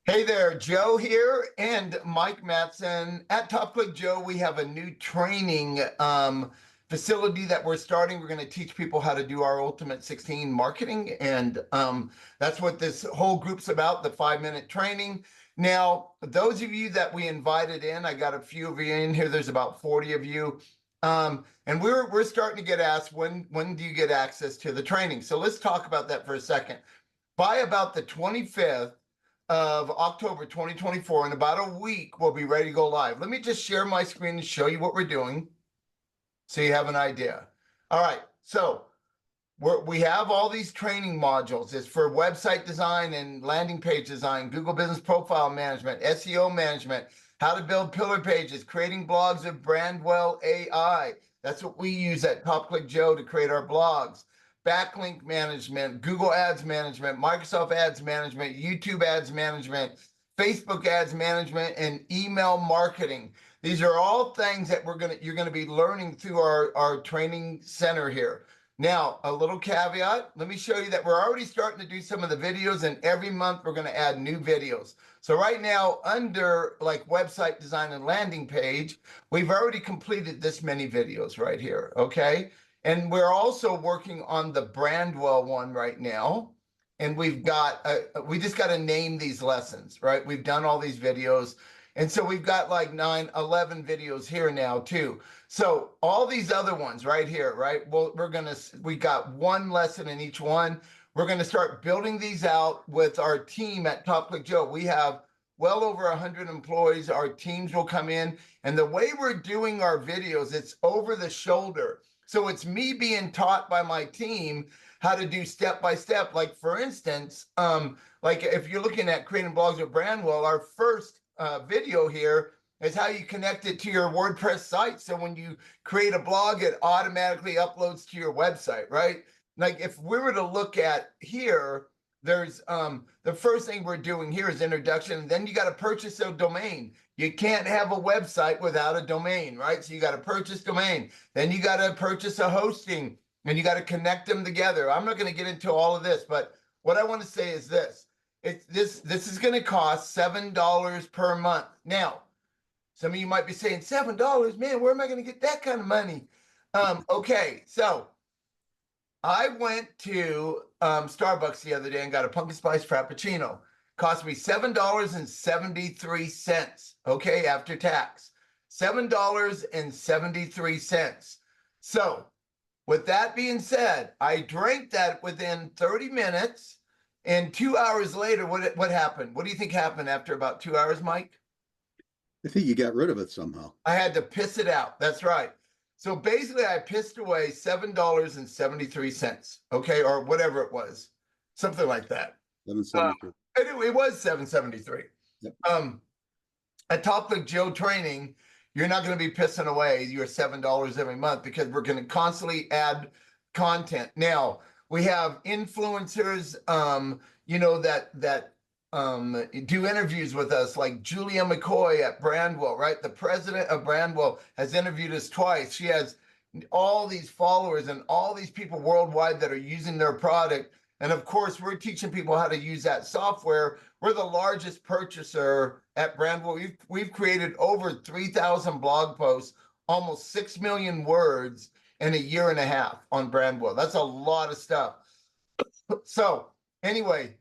Hey there, Joe here and Mike Matson. At Top Click Joe, we have a new training facility that we're starting. We're going to teach people how to do our Ultimate 16 marketing. And that's what this whole group's about, the 5-minute training. Now, those of you that we invited in, I got a few of you in here. There's about 40 of you. And we're starting to get asked, when do you get access to the training? So let's talk about that for a second. By about the 25th, of October 2024, in about a week, we'll be ready to go live. Let me just share my screen and show you what we're doing so you have an idea. All right, so we have all these training modules. It's for website design and landing page design, Google Business Profile Management, SEO management, how to build pillar pages, creating blogs with Brandwell AI. That's what we use at Top Click Joe to create our blogs. Backlink management, Google Ads management, Microsoft Ads management, YouTube Ads management, Facebook Ads management, and email marketing. These are all things that you're gonna be learning through our training center here. Now, a little caveat, let me show you that we're already starting to do some of the videos, and every month we're going to add new videos. So right now, under like website design and landing page, we've already completed this many videos right here, okay? And we're also working on the Brandwell one right now. And we just got to name these lessons, right? We've done all these videos. And so we've got like 11 videos here now too. So all these other ones right here, right? Well, we got one lesson in each one. We're going to start building these out with our team at Top Click Joe. We have well over 100 employees. Our teams will come in, and the way we're doing our videos, it's over the shoulder. So it's me being taught by my team how to do step by step. Like for instance, like if you're looking at creating blogs with Brandwell, our first video here is how you connect it to your WordPress site. So when you create a blog, it automatically uploads to your website, right? Like if we were to look at here, there's the first thing we're doing here is introduction. And then you got to purchase a domain. You can't have a website without a domain, right? So you got to purchase domain. Then you got to purchase a hosting, and you got to connect them together. I'm not going to get into all of this, but what I want to say is this. This is going to cost $7 per month. Now, some of you might be saying, $7, man, where am I going to get that kind of money? Okay, so I went to Starbucks the other day and got a pumpkin spice frappuccino. Cost me $7.73, okay, after tax. $7.73. So, with that being said, I drank that within 30 minutes, and 2 hours later, what happened? What do you think happened after about 2 hours, Mike? I think you got rid of it somehow. I had to piss it out. That's right. So basically, I pissed away $7.73, okay, or whatever it was, something like that. 773. It was $7.73. Yep. At Top Click Joe training, you're not going to be pissing away your $7 every month because we're going to constantly add content. Now we have influencers, that do interviews with us, like Julia McCoy at Brandwell, right? The president of Brandwell has interviewed us twice. She has all these followers and all these people worldwide that are using their product. And of course, we're teaching people how to use that software. We're the largest purchaser at Brandwell. We've created over 3,000 blog posts, almost 6 million words in a year and a half on Brandwell. That's a lot of stuff. So anyway,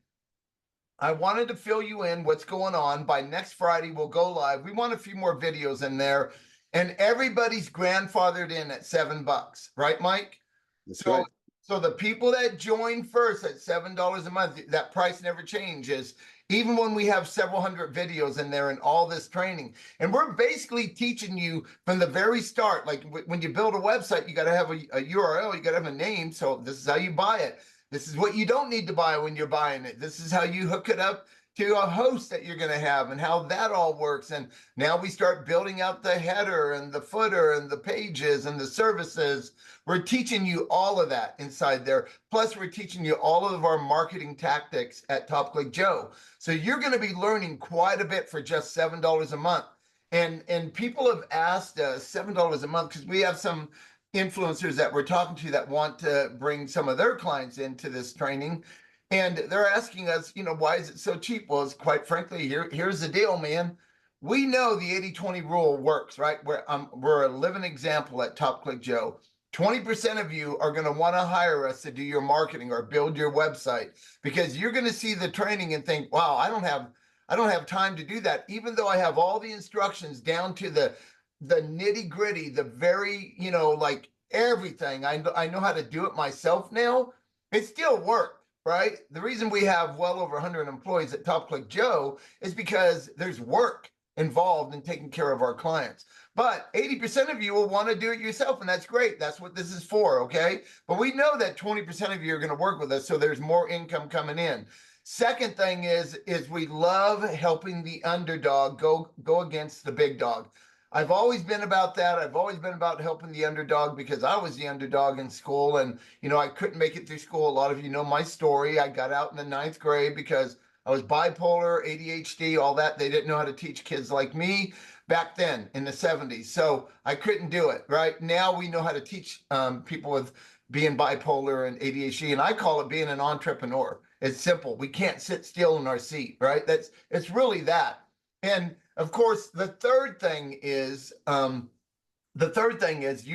I wanted to fill you in what's going on. By next Friday, we'll go live. We want a few more videos in there, and everybody's grandfathered in at $7, right, Mike? That's right. So the people that join first at $7 a month, that price never changes, even when we have several hundred videos in there and all this training. And we're basically teaching you from the very start. Like when you build a website, you got to have a URL, you got to have a name. So this is how you buy it. This is what you don't need to buy when you're buying it. This is how you hook it up to a host that you're going to have and how that all works. And now we start building out the header and the footer and the pages and the services. We're teaching you all of that inside there. Plus, we're teaching you all of our marketing tactics at Top Click Joe. So you're going to be learning quite a bit for just $7 a month. And people have asked us $7 a month because we have some influencers that we're talking to that want to bring some of their clients into this training. And they're asking us, why is it so cheap? Well, it's quite frankly, here's the deal, man. We know the 80-20 rule works, right? We're a living example at Top Click Joe. 20% of you are going to want to hire us to do your marketing or build your website because you're going to see the training and think, wow, I don't have time to do that. Even though I have all the instructions down to the nitty gritty, the very, like everything. I know how to do it myself now. It still works, right? The reason we have well over 100 employees at Top Click Joe is because there's work involved in taking care of our clients. But 80% of you will want to do it yourself, and that's great. That's what this is for, okay? But we know that 20% of you are going to work with us, so there's more income coming in. Second thing is we love helping the underdog go against the big dog. I've always been about that. I've always been about helping the underdog because I was the underdog in school and, I couldn't make it through school. A lot of you know my story. I got out in the 9th grade because I was bipolar, ADHD, all that. They didn't know how to teach kids like me back then in the 70s. So I couldn't do it, right? Now we know how to teach people with being bipolar and ADHD, and I call it being an entrepreneur. It's simple. We can't sit still in our seat, right? It's really that. And of course, the third thing is, you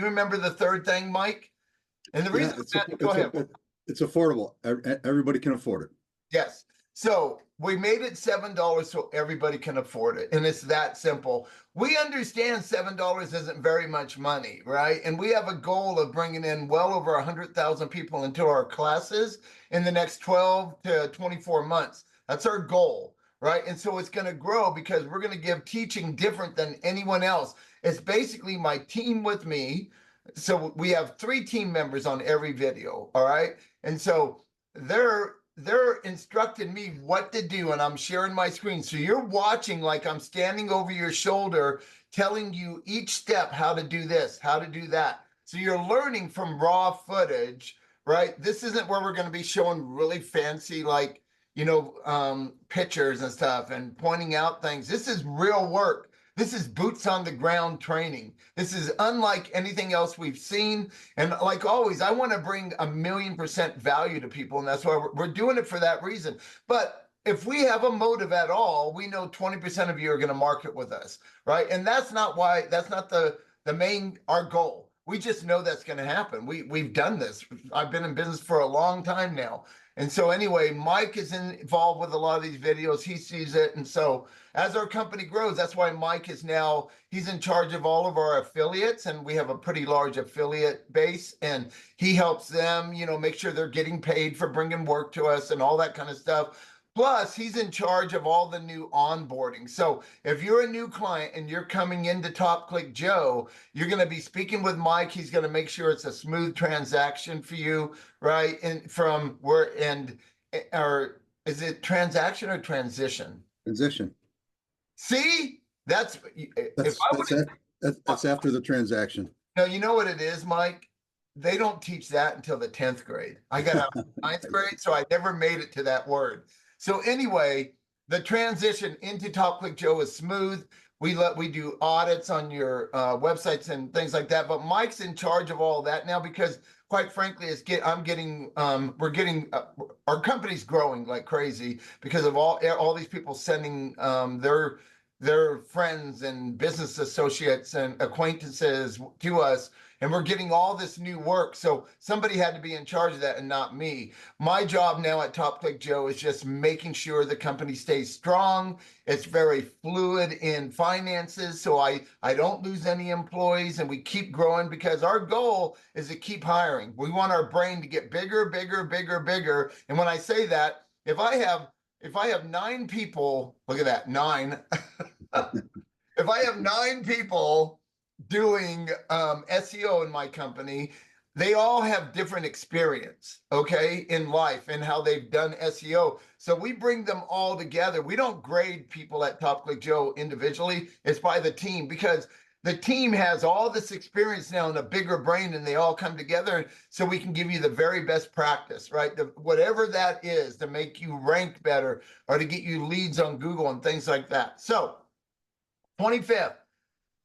remember the third thing, Mike? And the reason go ahead. It's affordable. Everybody can afford it. Yes. So we made it $7 so everybody can afford it. And it's that simple. We understand $7 isn't very much money, right? And we have a goal of bringing in well over 100,000 people into our classes in the next 12 to 24 months. That's our goal, right? And so it's going to grow because we're going to give teaching different than anyone else. It's basically my team with me. So we have 3 team members on every video, all right? And so they're instructing me what to do, and I'm sharing my screen. So you're watching like I'm standing over your shoulder, telling you each step how to do this, how to do that. So you're learning from raw footage, right? This isn't where we're going to be showing really fancy, like, pictures and stuff and pointing out things. This is real work. This is boots on the ground training. This is unlike anything else we've seen. And like always, I want to bring 1,000,000% value to people. And that's why we're doing it for that reason. But if we have a motive at all, we know 20% of you are going to market with us, right? And that's not the main, our goal. We just know that's going to happen. We've done this. I've been in business for a long time now. And so anyway, Mike is involved with a lot of these videos. He sees it. And so as our company grows, that's why Mike he's in charge of all of our affiliates, and we have a pretty large affiliate base, and he helps them, make sure they're getting paid for bringing work to us and all that kind of stuff. Plus, he's in charge of all the new onboarding. So if you're a new client and you're coming into Top Click Joe, you're going to be speaking with Mike. He's going to make sure it's a smooth transaction for you, right? Or is it transaction or transition? Transition. See, that's after the transaction. No, you know what it is, Mike? They don't teach that until the 10th grade. I got out of 9th grade, so I never made it to that word. So anyway, the transition into Top Click Joe is smooth. We do audits on your websites and things like that. But Mike's in charge of all that now because, quite frankly, our company's growing like crazy because of all these people sending their friends and business associates and acquaintances to us, and we're getting all this new work. So somebody had to be in charge of that and not me. My job now at Top Click Joe is just making sure the company stays strong. It's very fluid in finances, so I don't lose any employees, and we keep growing because our goal is to keep hiring. We want our brain to get bigger, bigger, bigger, bigger. And when I say that, if I have 9 people, look at that, 9. If I have 9 people doing SEO in my company, they all have different experience, okay, in life and how they've done SEO. So we bring them all together. We don't grade people at Top Click Joe individually. It's by the team because the team has all this experience now and a bigger brain, and they all come together so we can give you the very best practice, right? Whatever that is to make you rank better or to get you leads on Google and things like that. So 25th,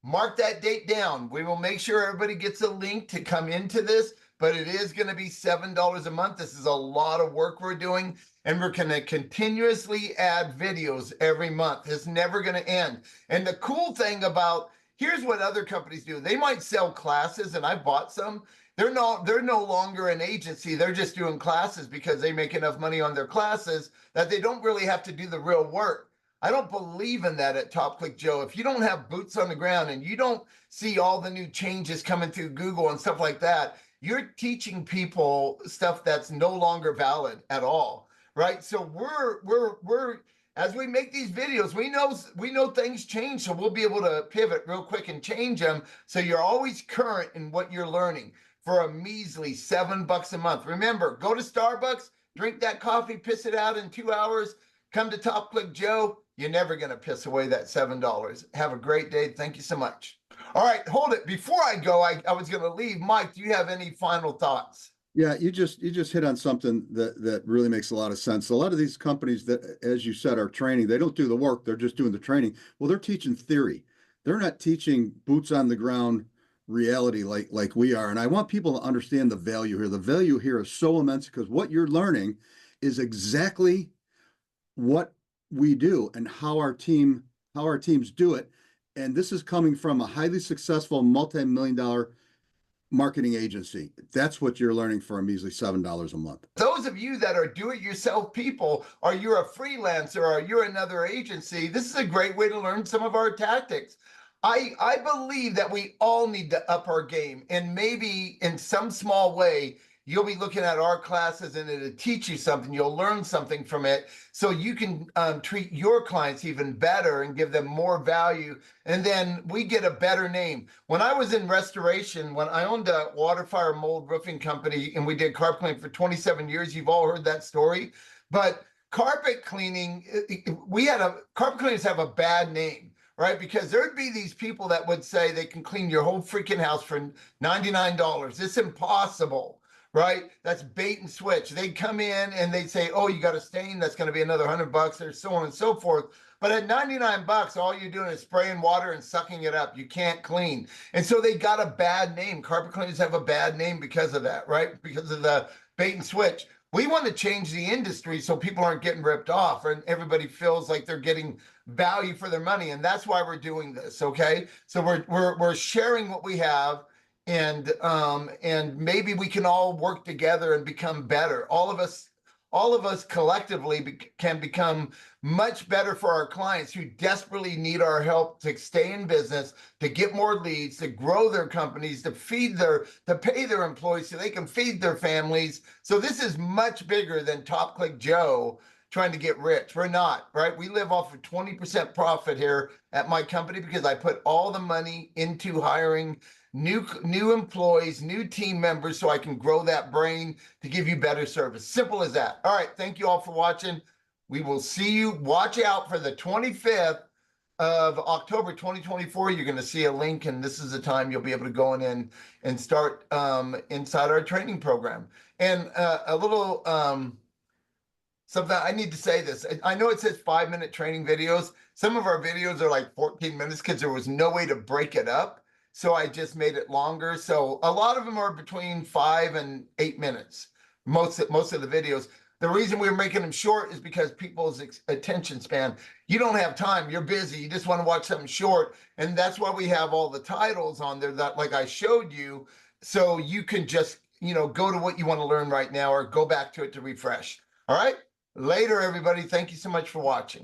mark that date down. We will make sure everybody gets a link to come into this. but it is going to be $7 a month. This is a lot of work we're doing, and we're going to continuously add videos every month. It's never going to end. And the cool thing about, here's what other companies do. They might sell classes, and I bought some. They're no longer an agency. They're just doing classes because they make enough money on their classes that they don't really have to do the real work. I don't believe in that at Top Click Joe. If you don't have boots on the ground and you don't see all the new changes coming through Google and stuff like that, you're teaching people stuff that's no longer valid at all, right? So we're as we make these videos, we know things change, so we'll be able to pivot real quick and change them. So you're always current in what you're learning for a measly $7 a month. Remember, go to Starbucks, drink that coffee, piss it out in 2 hours. Come to Top Click Joe. You're never going to piss away that $7. Have a great day. Thank you so much. All right, hold it. Before I go, I was going to leave. Mike, do you have any final thoughts? Yeah, you just hit on something that really makes a lot of sense. A lot of these companies that, as you said, are training, they don't do the work, they're just doing the training. Well, they're teaching theory. They're not teaching boots on the ground reality like we are. And I want people to understand the value here. The value here is so immense because what you're learning is exactly what we do and how our teams do it. And this is coming from a highly successful multi-million-dollar marketing agency. That's what you're learning for a measly $7 a month. Those of you that are do-it-yourself people, or you're a freelancer, or you're another agency, this is a great way to learn some of our tactics. I believe that we all need to up our game, and maybe in some small way, you'll be looking at our classes and it'll teach you something. You'll learn something from it so you can treat your clients even better and give them more value. And then we get a better name. When I was in restoration, when I owned a water, fire, mold roofing company, and we did carpet cleaning for 27 years, you've all heard that story. But carpet cleaning, carpet cleaners have a bad name, right? Because there'd be these people that would say they can clean your whole freaking house for $99. It's impossible. Right? That's bait and switch. They'd come in and they'd say, oh, you got a stain, that's going to be another $100, or so on and so forth. But at $99, all you're doing is spraying water and sucking it up. You can't clean. And so they got a bad name. Carpet cleaners have a bad name because of that, right? Because of the bait and switch. We want to change the industry so people aren't getting ripped off and everybody feels like they're getting value for their money. And that's why we're doing this, okay? So we're sharing what we have. And maybe we can all work together and become better. All of us collectively can become much better for our clients who desperately need our help to stay in business, to get more leads, to grow their companies, to pay their employees so they can feed their families. So this is much bigger than Top Click Joe trying to get rich. We're not, right? We live off of 20% profit here at my company because I put all the money into hiring new employees, new team members, so I can grow that brain to give you better service. Simple as that. All right. Thank you all for watching. We will see you. Watch out for the 25th of October 2024. You're going to see a link, and this is the time you'll be able to go in and start inside our training program. And a little something I need to say this. I know it says 5-minute training videos. Some of our videos are like 14 minutes because there was no way to break it up. So I just made it longer. So a lot of them are between 5 and 8 minutes. Most of the videos. The reason we're making them short is because people's attention span. You don't have time. You're busy. You just want to watch something short, and that's why we have all the titles on there that, like I showed you, so you can just go to what you want to learn right now or go back to it to refresh. All right. Later, everybody. Thank you so much for watching.